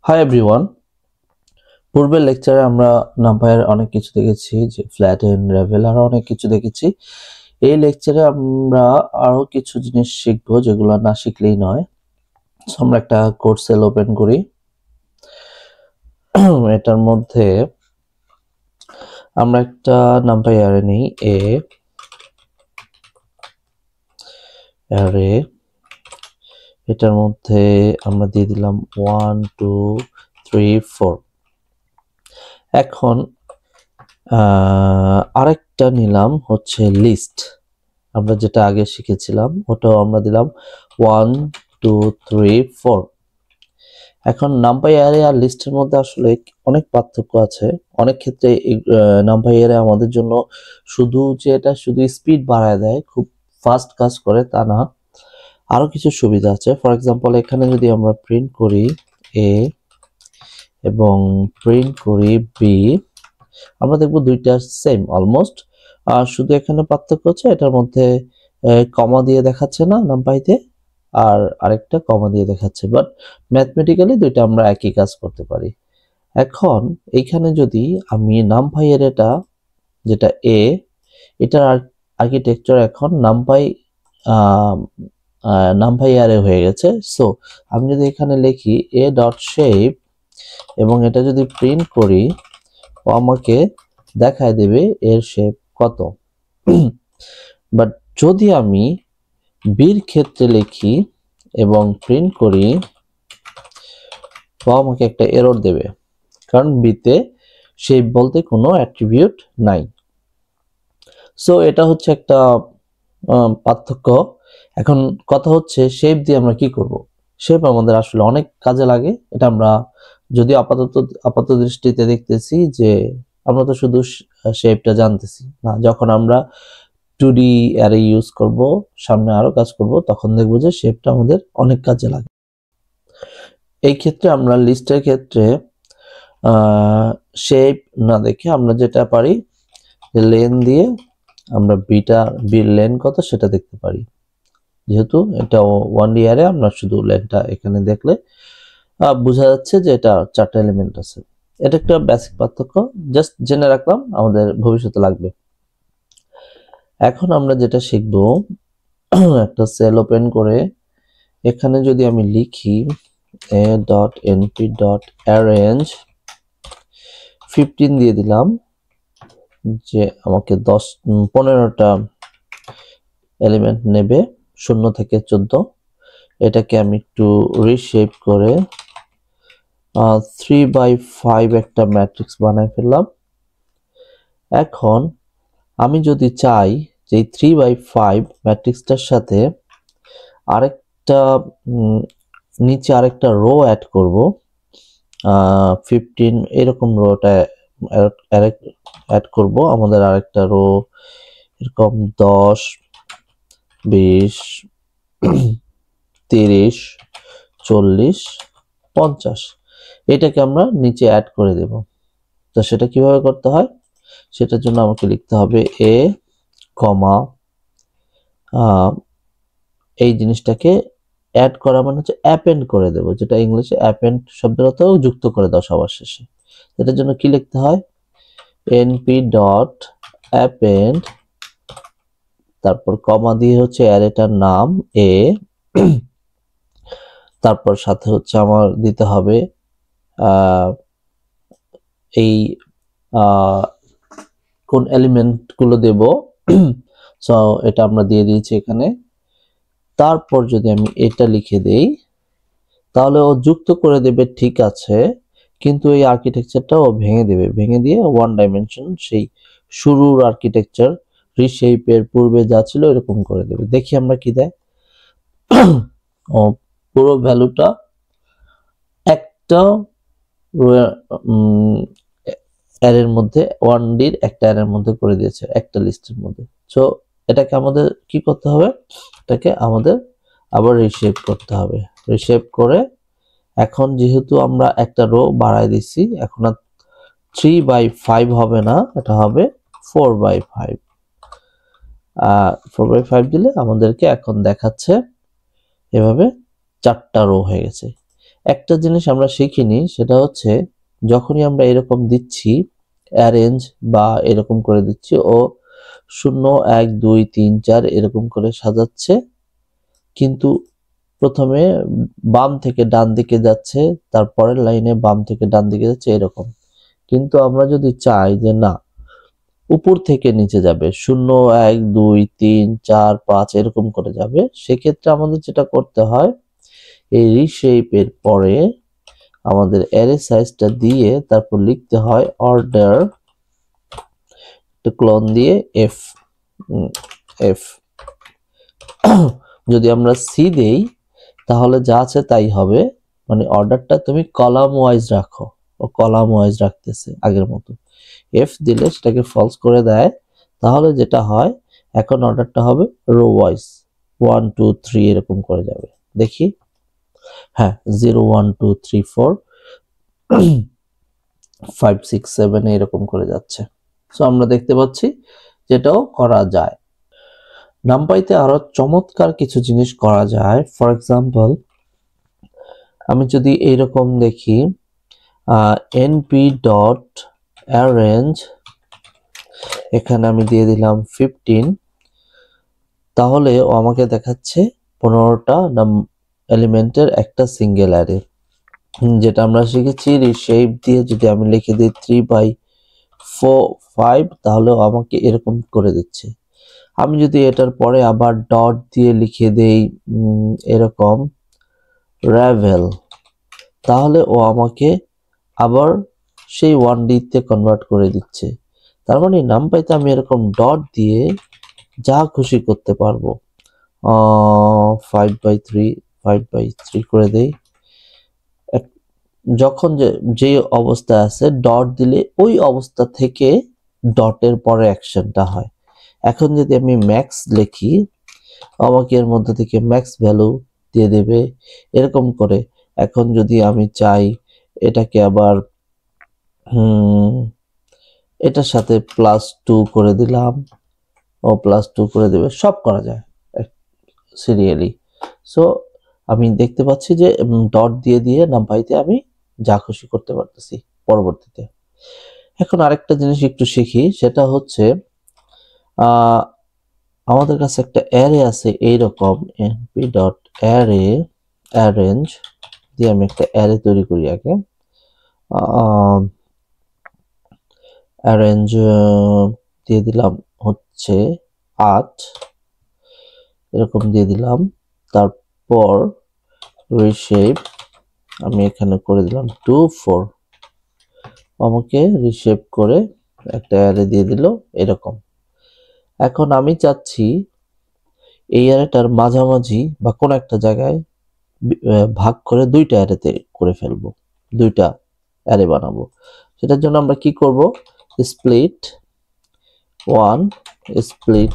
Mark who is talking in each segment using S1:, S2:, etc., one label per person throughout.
S1: Hi everyone. পূর্বের লেকচারে আমরা নাম্পায়ার অনেক কিছু দেখেছি, যে ফ্ল্যাটেন, রেভেল আরো অনেক কিছু দেখেছি। এই লেকচারে আমরা আরো কিছু জিনিস শিখবো যেগুলো না শিখলেই নয়। আমরা একটা কোড সেল ওপেন করি। এটার মধ্যে আমরা একটা নাম্পাই অ্যারে নিই, অ্যারে। এটার মধ্যে আমরা দিয়ে দিলাম 1 2 3 4। এখন আরেকটা নিলাম হচ্ছে লিস্ট। আমরা যেটা আগে শিখেছিলাম ওটাও আমরা দিলাম 1 2 3 4। এখন নাম্পাই অ্যারে আর লিস্টের মধ্যে আসলে অনেক পার্থক্য আছে। অনেক ক্ষেত্রে নাম্পাই অ্যারে আমাদের জন্য শুধু যে এটা শুধু স্পিড বাড়ায় দেয়, খুব ফাস্ট কাজ করে তা না, আরো কিছু সুবিধা আছে। ফর এক্সাম্পল, এখানে যদি আমরা প্রিন্ট করি এ এবং প্রিন্ট করি বি, আমরা দেখব দুইটা সেম অলমোস্ট। আর শুধু এখানে পার্থক্য হচ্ছে এটার মধ্যে কমা দিয়ে দেখাচ্ছে না নাম্পাইতে, আর আরেকটা কমা দিয়ে দেখাচ্ছে, বাট ম্যাথমেটিক্যালি দুইটা আমরা একই কাজ করতে পারি। এখন এইখানে যদি আমি নাম্পাই এর এটা যেটা এটার আর্কিটেকচার এখন নাম্পাই অ্যারে হয়ে গেছে। সো আমি যদি এখানে লিখি এ ডট শেপ এবং এটা যদি প্রিন্ট করি, ও আমাকে দেখায় দেবে এর শেপ কত। বাট যদি আমি বির ক্ষেত্রে লিখি এবং প্রিন্ট করি, তো আমাকে একটা এরর দেবে, কারণ বিতে শেপ বলতে কোনো অ্যাট্রিবিউট নাই। সো এটা হচ্ছে একটা পার্থক্য। এখন কথা হচ্ছে শেপ দিয়ে আমরা কি করব। শেপ আমাদের আসলে অনেক কাজে লাগে। এটা আমরা যদি আপাত দৃষ্টিতে দেখতেছি যে আমরা তো শুধু শেপটা জানতেছি না, যখন আমরা 2D অ্যারে ইউজ করব, সামনে আরো কাজ করব, তখন দেখব যে শেপটা আমাদের অনেক কাজে লাগে। এই ক্ষেত্রে আমরা লিস্টের ক্ষেত্রে শেপ না দেখে আমরা যেটা পারি, লেন দিয়ে আমরা বির লেন কত সেটা দেখতে পারি। যেহেতু এটা 1D অ্যারে, আমরা শুধু লেনটা এখানে দেখলে বোঝা যাচ্ছে যে এটা 4টা এলিমেন্ট আছে। এটা একটা বেসিক পার্থক্য, জাস্ট জেনে রাখলাম, আমাদের ভবিষ্যতে লাগবে। এখন আমরা যেটা শিখব, একটা সেল ওপেন করে এখানে যদি আমি লিখি a.np.arrange 15 দিয়ে দিলাম, যে আমাকে 15টা এলিমেন্ট নেবে 0 থেকে 14। এটাকে আমি একটু রিশেপ করে 3/5 একটা ম্যাট্রিক্স বানাই ফেললাম। এখন আমি যদি চাই যে 3/5 ম্যাট্রিক্সটার সাথে আরেকটা নিচে আরেকটা রো অ্যাড করব, 15 এরকম রোটা অ্যাড করব। আমাদের আরেকটা রো এরকম 10 20 30 40 50 এটাকে আমরা নিচে অ্যাড করে দেব। তো সেটা কিভাবে করতে হয়, সেটার জন্য আমাকে লিখতে হবে এ কমা এই জিনিসটাকে অ্যাড করা মানে হচ্ছে অ্যাপেন্ড করে দেব, যেটা ইংলিশে অ্যাপেন্ড শব্দের অর্থ যুক্ত করে দাও সবার শেষে। এটার জন্য কি লিখতে হয়, np.append, তারপর কমা দিয়ে হচ্ছে অ্যারেটার নাম এ, তারপর সাথে হচ্ছে আমার দিতে হবে এই কোন এলিমেন্ট গুলো দেব। সো এটা আমরা দিয়ে দিয়েছি এখানে। তারপর যদি আমি এটা লিখে দেই, তাহলে ও যুক্ত করে দেবে, ঠিক আছে, কিন্তু এই আর্কিটেকচারটা ও ভেঙে দেবে, ভেঙে দিয়ে 1 ডাইমেনশন সেই শুরুর আর্কিটেকচার রিশেপের পূর্বে যা ছিল এরকম করে দেবে। দেখি আমরা কি দেয়। ও পুরো ভ্যালুটা একটা অ্যারের মধ্যে 1Dর একটা অ্যারের মধ্যে করে দিয়েছে, একটা লিস্টের মধ্যে। সো এটাকে আমাদের কি করতে হবে, এটাকে আমাদের আবার রিশেপ করতে হবে। রিশেপ করে এখন যেহেতু আমরা একটা রো বাড়াই দিচ্ছি, এখন আর 3/5 হবে না, এটা হবে 4/5। 4/5 দিলে আমাদেরকে এখন দেখাচ্ছে এভাবে 4টা রো হয়ে গেছে। একটা জিনিস আমরা শিখিনি, সেটা হচ্ছে যখনই আমরা এরকম দিচ্ছি অ্যারেঞ্জ বা এরকম করে দিচ্ছি, ও 0 1 2 3 4 এরকম করে সাজাচ্ছে, কিন্তু প্রথমে বাম থেকে ডান দিকে যাচ্ছে, তারপরের লাইনে বাম থেকে ডান দিকে যাচ্ছে এরকম। কিন্তু আমরা যদি চাই যে না, উপর থেকে নিচে যাবে, 0 1 2 3 4 5 এরকম করে যাবে, সেক্ষেত্রে আমাদের যেটা করতে হয়, এই রিশেপের পরে আমাদের অ্যারে সাইজটা দিয়ে তারপর লিখতে হয় অর্ডার, ক্লোন দিয়ে এফ এফ। যদি আমরা সি দেই তাহলে যা আছে তাই হবে, মানে অর্ডারটা তুমি কলাম ওয়াইজ রাখো, ও কলাম ওয়াইজ রাখতেছে আগের মতো। এফ দিলে সেটাকে ফলস করে দেয়, তাহলে যেটা হয় এখন অর্ডারটা হবে রো ওয়াইজ, 1 2 3 এরকম করে যাবে। দেখি, হ্যাঁ 0 1 2 3 4 5 6 7 এরকম করে যাচ্ছে। সো আমরা দেখতে পাচ্ছি যেটাও করা যায়। নামপাইতে আরো চমৎকার কিছু জিনিস করা যায়। ফর এক্সাম্পল, আমি যদি এইরকম দেখি np ডট অ্যারেঞ্জ, এখানে আমি দিয়ে দিলাম 15, তাহলে ও আমাকে দেখাচ্ছে 15টা এলিমেন্টের একটা সিঙ্গেল অ্যারে। যেটা আমরা শিখেছি রিশেপ দিয়ে যদি আমি লিখে দিই 3/5, তাহলে আমাকে এরকম করে দিচ্ছে। আমি যদি এটার পরে আবার ডট দিয়ে লিখে দেই এরকম রাভেল, তাহলে ও আমাকে আবার সেই 1D তে কনভার্ট করে দিচ্ছে। তার মানে নামপাইতে আমি এরকম ডট দিয়ে যা খুশি করতে পারবো। 5/3 করে দেই। যখন যে অবস্থা আছে ডট দিলে ওই অবস্থা থেকে ডটের পরে অ্যাকশনটা হয়। এখন যদি আমি ম্যাক্স লিখি, আমাকে এর মধ্যে থেকে ম্যাক্স ভ্যালু দিয়ে দেবে এরকম করে। এখন যদি আমি চাই এটাকে আবার এটার সাথে +2 করে দিলাম, ও +2 করে দেবে, সব করা যায় সিরিয়ালি। সো আমি দেখতে পাচ্ছি যে ডট দিয়ে দিয়ে নামপাইতে আমি যা খুশি করতে পারতেছি পরবর্তীতে। এখন আরেকটা জিনিস একটু শিখি, সেটা হচ্ছে আমাদের কাছে একটা অ্যারে আছে এইরকম, np ডট অ্যারে অ্যারেঞ্জ দিয়ে আমি একটা অ্যারে তৈরি করি আগে। অ্যারেঞ্জ দিয়ে দিলাম হচ্ছে 8, এরকম দিয়ে দিলাম। তারপর রিশেপ আমি এখানে করে দিলাম 2 4, আমাকে রিশেপ করে একটা অ্যারে দিয়ে দিল এরকম। এখন আমি চাচ্ছি এই অ্যারেটার মাঝামাঝি বা কোন একটা জায়গায় ভাগ করে দুইটা অ্যারেতে করে ফেলবো, দুইটা অ্যারে বানাবো। সেটার জন্য আমরা কি করব, স্প্লিট 1 স্প্লিট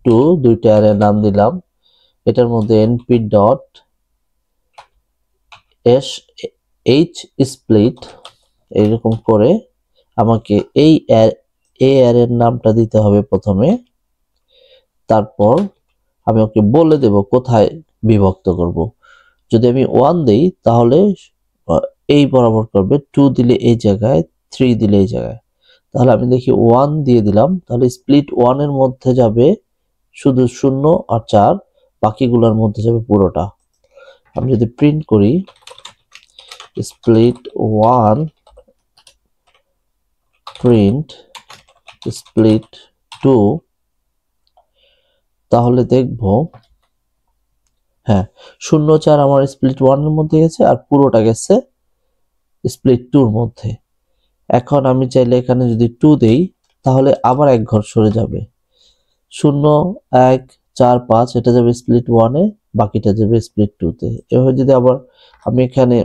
S1: 2, দুইটা অ্যারে নাম দিলাম। এটার মধ্যে np ডট h স্প্লিট এইরকম করে আমাকে এই অ্যারের নামটা দিতে হবে প্রথমে। তারপর আমি ওকে বলে দেব কোথায় বিভক্ত করব। যদি আমি 1 দেই তাহলে এই বরাবর করবে, 2 দিলে এই জায়গায়, 3 দিলে এই জায়গায়। তাহলে আমি দেখি 1 দিয়ে দিলাম, তাহলে স্প্লিট 1 এর মধ্যে যাবে শুধু 0 আর 4, বাকিগুলোর মধ্যে যাবে পুরোটা। আমি যদি প্রিন্ট করি স্প্লিট 1 প্রিন্ট স্প্লিট 2, তাহলে দেখব হ্যাঁ 0 4 আমার স্প্লিট 1 এর মধ্যে গেছে আর পুরোটা গেছে স্প্লিট 2 এর মধ্যে। এখন আমি চাইলে এখানে যদি 2 দেই তাহলে আবার এক ঘর সরে যাবে, 0 1 4 5 এটা যাবে স্প্লিট 1 এ, বাকিটা যাবে স্প্লিট 2 তে। এভাবে যদি আবার আমি এখানে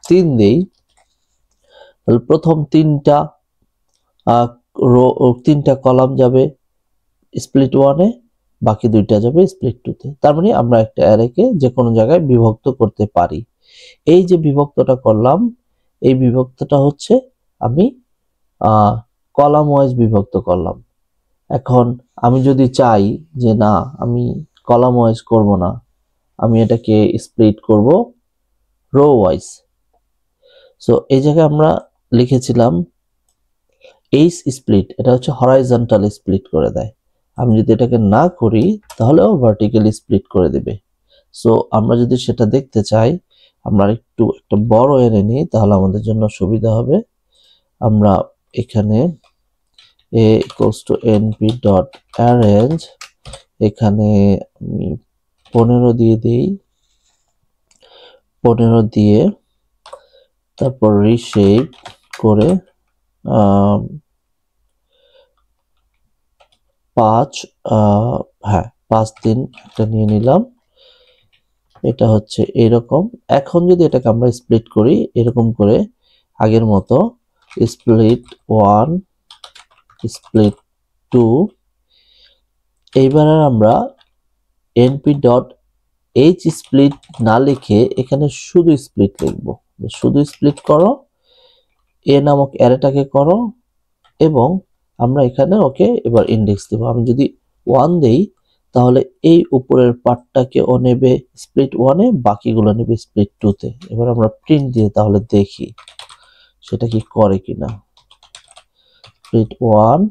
S1: 3 দেই তাহলে প্রথম 3টা রো 3টা কলাম যাবে স্প্লিট 1 এ, বাকি 2টা যাবে স্প্লিট 2 তে। তার মানে আমরা একটা অ্যারেকে যে কোনো জায়গায় বিভক্ত করতে পারি। এই যে বিভক্তটা করলাম, এই বিভক্তটা হচ্ছে আমি কলাম ওয়াইজ বিভক্ত করলাম। এখন আমি যদি চাই যে না আমি কলাম ওয়াইজ করব না, আমি এটাকে স্প্লিট করব রো ওয়াইজ। সো এই জায়গায় আমরা লিখেছিলাম এইচ স্প্লিট, এটা হচ্ছে হরাইজন্টাল স্প্লিট করে দেয়। আমি যদি এটাকে না করি তাহলেও ভার্টিক্যালি স্প্লিট করে দেবে। সো আমরা যদি সেটা দেখতে চাই, আমরা একটু একটা বড় এনে নিই, তাহলে আমাদের জন্য সুবিধা হবে। আমরা এখানে a equals to np.arrange, এখানে আমি 15 দিয়ে দিই, 15 দিয়ে তারপর রিশেপ করে 5 হ্যাঁ 5 3 একটা নিয়ে নিলাম। এটা হচ্ছে এরকম। এখন যদি এটাকে আমরা স্প্লিট করি এরকম করে আগের মতো, স্প্লিট 1, স্প্লিট 2, এইবার আমরা np.h স্প্লিট না লিখে এখানে শুধু স্প্লিট লিখব। শুধু স্প্লিট করো, এ নামক অ্যারেটাকে করো, এবং আমরা এখানে ওকে এবার ইন্ডেক্স দেব। আমি যদি 1 দেই তাহলে এই উপরের পার্টটাকে ও নেবে স্প্লিট 1-এ, বাকিগুলো নেবে স্প্লিট 2-তে। এবার আমরা প্রিন্ট দিয়ে তাহলে দেখি সেটা কি করে কিনা। স্প্লিট 1,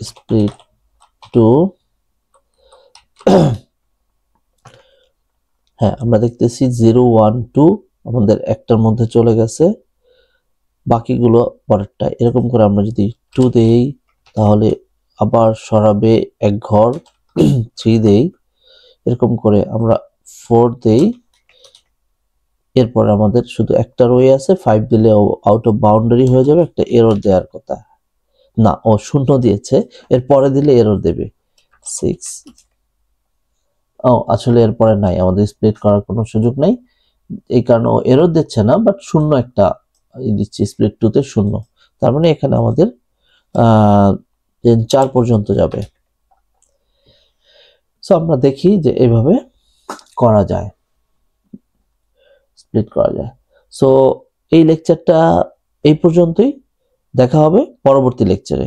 S1: স্প্লিট 2, হ্যাঁ আমরা দেখতেছি 0 1 2 আমাদের একটার মধ্যে চলে গেছে, বাকিগুলো পরেরটা। এরকম করে আমরা যদি 2 দেই তাহলে আবার সরাবে এক ঘর, 3 দেই, এরকম করে আমরা 4 দেই, এরপর আমাদের শুধু একটা রয়ে আছে। 5 দিলে আউট অফ বাউন্ডারি হয়ে যাবে, একটা এরর দেওয়ার কথা না, ও 0 দিয়েছে, এর পরে দিলে এরর দেবে 6। ও আসলে এরপরে নাই, আমাদের স্প্লিট করার কোনো সুযোগ নাই, এই কারণে ও এরর দিচ্ছে না, বাট 0 একটা দিচ্ছে স্প্লিট 2-তে 0। তার মানে এখানে আমাদের 4 পর্যন্ত যাবে। সো আমরা দেখি যে এভাবে করা যায়, স্প্লিট করা যায়। সো এই লেকচারটা এই পর্যন্তই, দেখা হবে পরবর্তী লেকচারে।